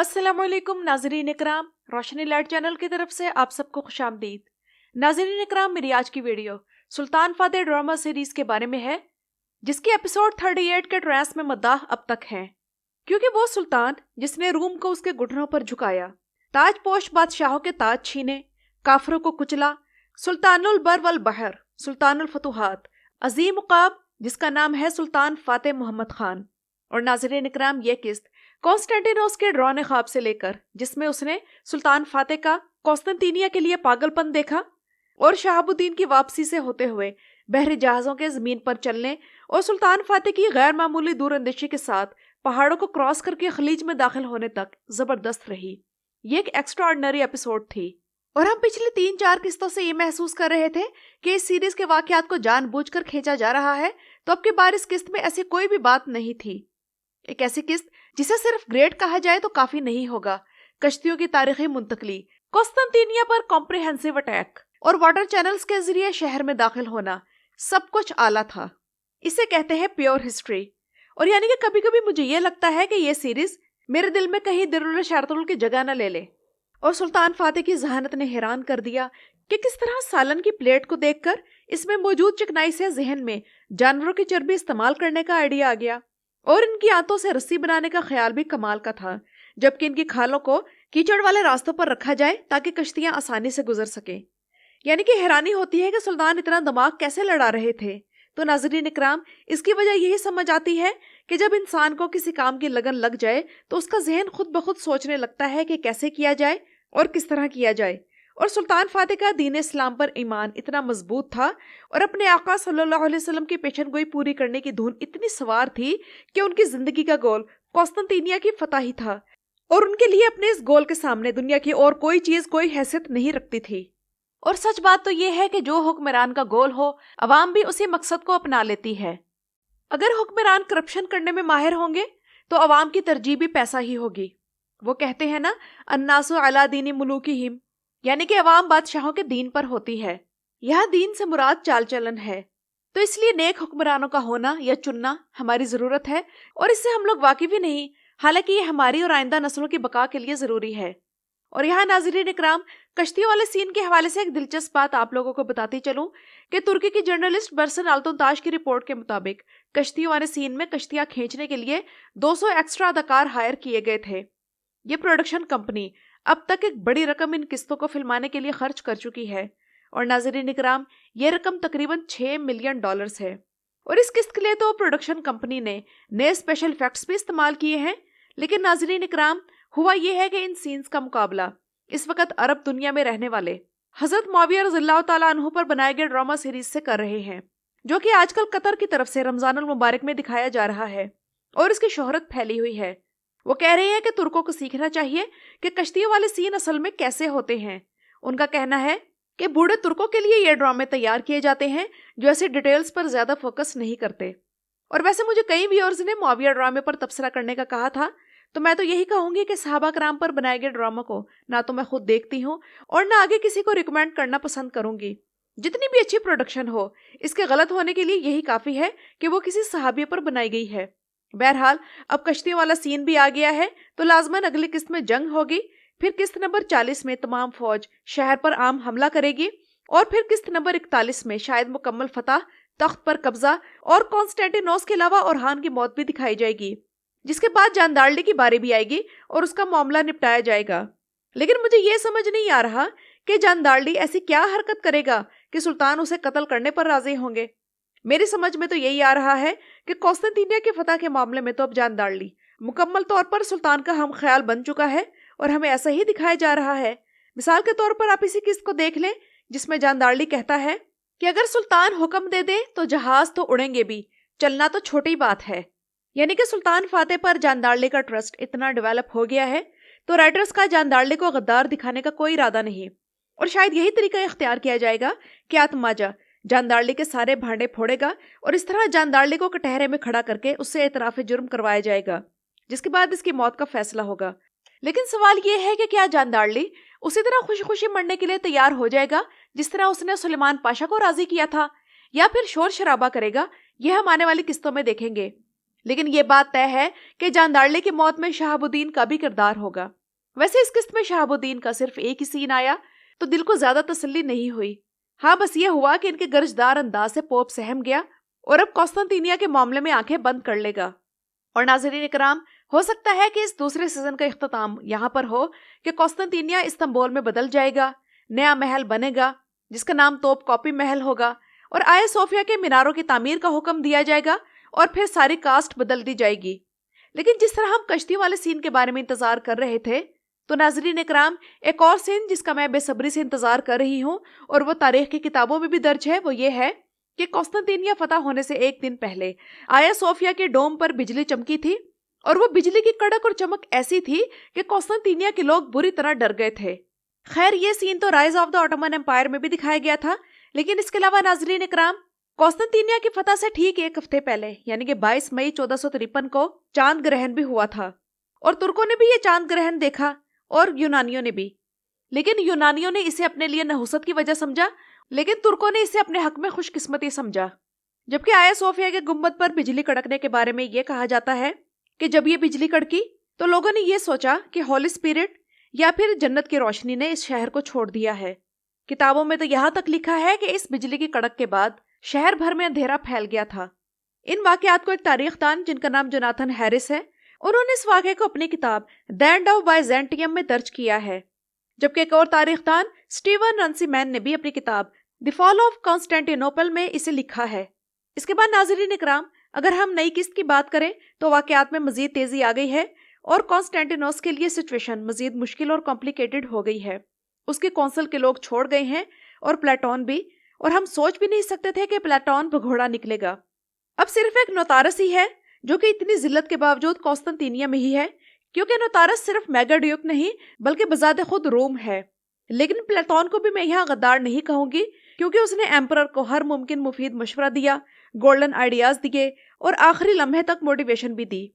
अस्सलाम वालेकुम नाजरीन इकराम, रोशनी लाइट चैनल की तरफ से आप सबको खुशामदीद। नाजरीन इकराम, मेरी आज की वीडियो सुल्तान फातेह ड्रामा सीरीज के बारे में है, जिसकी एपिसोड 38 के ट्रेस में मद्दाह अब तक हैं, क्योंकि वो सुल्तान जिसने रूम को उसके घुटनों पर झुकाया, ताजपोश बादशाहों के ताज छीने, काफरों को कुचला, सुल्तानुल बर वल बहर, सुल्तानुल फतुहात, अजीम उकाब जिसका नाम है सुल्तान फातेह मोहम्मद खान। और नाजरीन इकराम, ये किस्त कॉन्स्टेंटिनोस के डरावने ख्वाब से लेकर, जिसमें उसने सुल्तान फातेह का कॉन्स्टेंटिनिया के लिए पागलपन देखा, और शहाबुद्दीन की वापसी से होते हुए बहरी जहाजों के जमीन पर चलने और सुल्तान फातेह की गैर मामूली दूरअंदेशी के साथ पहाड़ों को क्रॉस करके खलीज में दाखिल होने तक जबरदस्त रही। ये एक एक्स्ट्राऑर्डिनरी एपिसोड थी, और हम पिछले 3-4 किस्तों से ये महसूस कर रहे थे कि इस सीरीज के वाकयात को जानबूझकर खींचा जा रहा है, तो अब की बार इस किस्त में ऐसी कोई भी बात नहीं थी। एक ऐसी किस्त जिसे सिर्फ ग्रेट कहा जाए तो काफी नहीं होगा। कश्तियों की तारीखी मुंतकली, कॉन्स्टेंटिनिया पर कॉम्प्रिहेंसिव अटैक और वाटर चैनल्स के जरिए शहर में दाखिल होना, सब कुछ आला था। इसे कहते हैं प्योर हिस्ट्री। और यानी कि कभी कभी मुझे ये लगता है कि ये सीरीज मेरे दिल में कहीं दिरुल शरतुल की जगह न ले ले। और सुल्तान फातेह की जहानत ने हैरान कर दिया कि किस तरह सालन की प्लेट को देखकर इसमें मौजूद चिकनाई से जहन में जानवरों की चर्बी इस्तेमाल करने का आइडिया आ गया, और इनकी आंतों से रस्सी बनाने का ख्याल भी कमाल का था, जबकि इनकी खालों को कीचड़ वाले रास्तों पर रखा जाए ताकि कश्तियां आसानी से गुजर सकें। यानी कि हैरानी होती है कि सुल्तान इतना दिमाग कैसे लड़ा रहे थे। तो नाज़रीन इकराम, इसकी वजह यही समझ आती है कि जब इंसान को किसी काम की लगन लग जाए तो उसका जहन खुद ब खुद सोचने लगता है कि कैसे किया जाए और किस तरह किया जाए। और सुल्तान फातेह का दीन इस्लाम पर ईमान इतना मजबूत था और अपने आका सल्लल्लाहु अलैहि वसल्लम की पेशनगोई पूरी करने की धुन इतनी सवार थी कि उनकी जिंदगी का गोल कॉन्स्टेंटिनिया की फतह ही था, और उनके लिए अपने इस गोल के सामने दुनिया की और कोई चीज कोई हैसियत नहीं रखती थी। और सच बात तो यह है कि जो हुक्मरान का गोल हो, अवाम भी उसी मकसद को अपना लेती है। अगर हुक्मरान करप्शन करने में माहिर होंगे तो अवाम की तरजीह भी पैसा ही होगी। वो कहते हैं ना, अन्नासु अला दीनी मुलूकिहिम, यानी कि अवाम बादशाहों के दीन पर होती है। यह दीन से मुराद चाल चलन है। तो इसलिए नेक हुक्मरानों का होना या चुनना हमारी जरूरत है, और इससे हम लोग वाकिफ ही नहीं, हालांकि ये हमारी और आइंदा नस्लों की बका के लिए जरूरी है। और यहाँ नाज़रीन इकराम, कश्तियों वाले सीन के हवाले से एक दिलचस्प बात आप लोगों को बताती चलूं कि तुर्की की जर्नलिस्ट बरसन अल्तुनताश की रिपोर्ट के मुताबिक कश्तियों वाले सीन में कश्तियां खींचने के लिए 200 एक्स्ट्रा अदाकार हायर किए गए थे। ये प्रोडक्शन कंपनी अब तक एक बड़ी रकम इन किस्तों को फिल्माने के लिए खर्च कर चुकी है, और नाज़रीन इकराम, ये रकम तकरीबन $6 मिलियन है। और इस किस्त के लिए तो प्रोडक्शन कंपनी ने नए स्पेशल इफेक्ट्स भी इस्तेमाल किए हैं। लेकिन नाज़रीन इकराम, हुआ यह है कि इन सीन्स का मुकाबला इस वक्त अरब दुनिया में रहने वाले हजरत मुआविया रज़ियल्लाहु ताला अन्हु पर बनाए गए ड्रामा सीरीज से कर रहे हैं, जो कि आजकल कतर की तरफ से रमजानुल मुबारक में दिखाया जा रहा है और इसकी शोहरत फैली हुई है। वो कह रहे हैं कि तुर्कों को सीखना चाहिए कि कश्तियों वाले सीन असल में कैसे होते हैं। उनका कहना है कि बूढ़े तुर्कों के लिए ये ड्रामे तैयार किए जाते हैं जो ऐसी डिटेल्स पर ज्यादा फोकस नहीं करते। और वैसे मुझे कई व्यूअर्स ने मुआविया ड्रामे पर तबसरा करने का कहा था, तो मैं तो यही कहूंगी कि सहाबा कराम पर बनाए गए ड्रामा को ना तो मैं खुद देखती हूँ और ना आगे किसी को रिकमेंड करना पसंद करूंगी। जितनी भी अच्छी प्रोडक्शन हो, इसके गलत होने के लिए यही काफी है कि वो किसी सहाबिया पर बनाई गई है। बहरहाल, अब कश्तियों वाला सीन भी आ गया है, तो लाजमन अगली किस्त में जंग होगी। फिर किस्त नंबर 40 में तमाम फौज शहर पर आम हमला करेगी, और फिर किस्त नंबर 41 में शायद मुकम्मल फतह, तख्त पर कब्जा और कॉन्स्टेंटिनोस के अलावा ओरहान की मौत भी दिखाई जाएगी, जिसके बाद जानदार्ली की बारी भी आएगी और उसका मामला निपटाया जाएगा। लेकिन मुझे ये समझ नहीं आ रहा कि जानदार्ली ऐसी क्या हरकत करेगा कि सुल्तान उसे कत्ल करने पर राजी होंगे। मेरी समझ में तो यही आ रहा है कि कॉन्स्टेंटिनिया के फतह के मामले में तो अब जानदार्ली मुकम्मल तौर पर सुल्तान का हम ख्याल बन चुका है, और हमें ऐसा ही दिखाया जा रहा है। मिसाल के तौर पर आप इसी किस्त को देख लें, जिसमें जानदार्ली कहता है कि अगर सुल्तान हुक्म दे दे तो जहाज तो उड़ेंगे भी, चलना तो छोटी बात है। यानी कि सुल्तान फातेह पर जानदार्ली का ट्रस्ट इतना डेवलप हो गया है, तो राइटर्स का जानदार्ली को गद्दार दिखाने का कोई इरादा नहीं, और शायद यही तरीका इख्तियार किया जाएगा कि आत्माजा जानदार्ली के सारे भांडे फोड़ेगा और इस तरह जानदार्ली को कटहरे में खड़ा करके उससे एतराफ़ जुर्म करवाया जाएगा, जिसके बाद इसकी मौत का फैसला होगा। लेकिन सवाल ये है कि क्या जानदार्ली उसी तरह खुशी खुशी मरने के लिए तैयार हो जाएगा जिस तरह उसने सुलेमान पाशा को राजी किया था, या फिर शोर शराबा करेगा? यह हम आने वाली किस्तों में देखेंगे। لیکن یہ بات طے ہے کہ جاندارلے کی موت میں شہاب الدین کا بھی کردار ہوگا۔ ویسے اس قسط میں شہاب الدین کا صرف ایک ہی سین آیا تو دل کو زیادہ تسلی نہیں ہوئی۔ ہاں، بس یہ ہوا کہ ان کے گرجدار انداز سے پوپ سہم گیا اور اب قسطنطنیہ کے معاملے میں آنکھیں بند کر لے گا۔ اور ناظرین اکرام، ہو سکتا ہے کہ اس دوسرے سیزن کا اختتام یہاں پر ہو کہ قسطنطنیہ استنبول میں بدل جائے گا، نیا محل بنے گا جس کا نام توپ کاپی محل ہوگا، اور آیا صوفیہ کے میناروں کی تعمیر کا حکم دیا جائے گا اور پھر ساری کاسٹ بدل دی جائے گی۔ لیکن جس طرح ہم کشتی والے سین کے بارے میں انتظار کر رہے تھے، تو ناظرین اکرام، ایک اور سین جس کا میں بے صبری سے انتظار کر رہی ہوں اور وہ تاریخ کی کتابوں میں بھی درج ہے، وہ یہ ہے کہ قسطنطنیہ فتح ہونے سے ایک دن پہلے آیا صوفیہ کے ڈوم پر بجلی چمکی تھی، اور وہ بجلی کی کڑک اور چمک ایسی تھی کہ قسطنطنیہ کے لوگ بری طرح ڈر گئے تھے۔ خیر، یہ سین تو rise of the Ottoman empire میں بھی دکھایا گیا تھا، لیکن اس کے علاوہ ناظرین اکرام، قسطنطنیہ کی فتح سے ٹھیک ایک ہفتے پہلے یعنی کہ 22 مئی 1453 کو چاند گرہن بھی ہوا تھا، اور ترکوں نے بھی یہ چاند گرہن دیکھا اور یونانیوں نے بھی۔ لیکن یونانیوں نے اسے اپنے لیے نحوست کی وجہ سمجھا، لیکن ترکوں نے اسے اپنے حق میں خوش قسمتی سمجھا۔ جبکہ آیا صوفیہ کے گنبد پر بجلی کڑکنے کے بارے میں یہ کہا جاتا ہے کہ جب یہ بجلی کڑکی تو لوگوں نے یہ سوچا کہ ہولی اسپرٹ یا پھر جنت کی روشنی نے اس شہر کو چھوڑ دیا ہے۔ کتابوں میں تو یہاں تک لکھا ہے کہ اس بجلی کی کڑک کے بعد شہر بھر میں اندھیرا پھیل گیا تھا۔ ان واقعات کو ایک تاریخ دان جن کا نام جوناتھن ہیرس ہے، انہوں نے اس واقعے کو اپنی کتاب دی اینڈ آف بائزینٹیم میں درج کیا ہے۔ جبکہ ایک اور تاریخ دان اسٹیون رنسی مین نے بھی اپنی کتاب دی فال آف کانسٹینٹینوپل میں اسے لکھا ہے۔ اس کے بعد ناظرین اکرام، اگر ہم نئی قسط کی بات کریں تو واقعات میں مزید تیزی آ گئی ہے اور کانسٹینٹینوس کے لیے سچویشن مزید مشکل اور کمپلیکیٹڈ ہو گئی ہے۔ اس کے کونسل کے لوگ چھوڑ گئے ہیں اور پلیٹون بھی، اور ہم سوچ بھی نہیں سکتے تھے کہ پلیٹون بھگوڑا نکلے گا۔ اب صرف ایک نوتارس ہی ہے جو کہ اتنی ذلت کے باوجود قسطنطنیہ میں ہی ہے، کیونکہ نوتارس صرف میگا ڈیوک نہیں بلکہ بذات خود روم ہے۔ لیکن پلیٹون کو بھی میں یہاں غدار نہیں کہوں گی، کیونکہ اس نے ایمپرر کو ہر ممکن مفید مشورہ دیا، گولڈن آئیڈیاز دیے اور آخری لمحے تک موٹیویشن بھی دی۔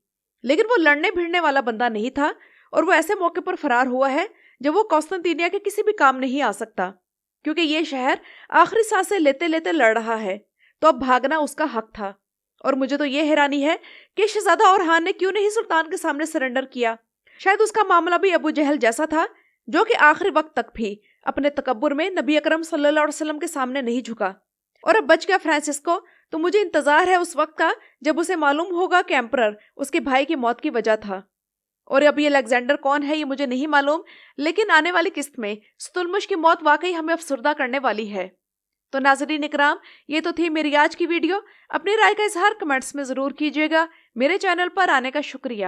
لیکن وہ لڑنے بھیڑنے والا بندہ نہیں تھا، اور وہ ایسے موقع پر فرار ہوا ہے جب وہ قسطنطنیہ کے کسی بھی کام نہیں آ سکتا، کیونکہ یہ شہر آخری سانسیں لیتے لیتے لڑ رہا ہے، تو اب بھاگنا اس کا حق تھا۔ اور مجھے تو یہ حیرانی ہے کہ شہزادہ اورحان نے کیوں نہیں سلطان کے سامنے سرنڈر کیا۔ شاید اس کا معاملہ بھی ابو جہل جیسا تھا، جو کہ آخری وقت تک بھی اپنے تکبر میں نبی اکرم صلی اللہ علیہ وسلم کے سامنے نہیں جھکا۔ اور اب بچ گیا فرانسسکو، تو مجھے انتظار ہے اس وقت کا جب اسے معلوم ہوگا کہ ایمپرر اس کے بھائی کی موت کی وجہ تھا۔ اور اب یہ الیگزینڈر کون ہے یہ مجھے نہیں معلوم، لیکن آنے والی قسط میں ستلمش کی موت واقعی ہمیں افسردہ کرنے والی ہے۔ تو ناظرین اکرام، یہ تو تھی میری آج کی ویڈیو۔ اپنی رائے کا اظہار کمنٹس میں ضرور کیجیے گا۔ میرے چینل پر آنے کا شکریہ۔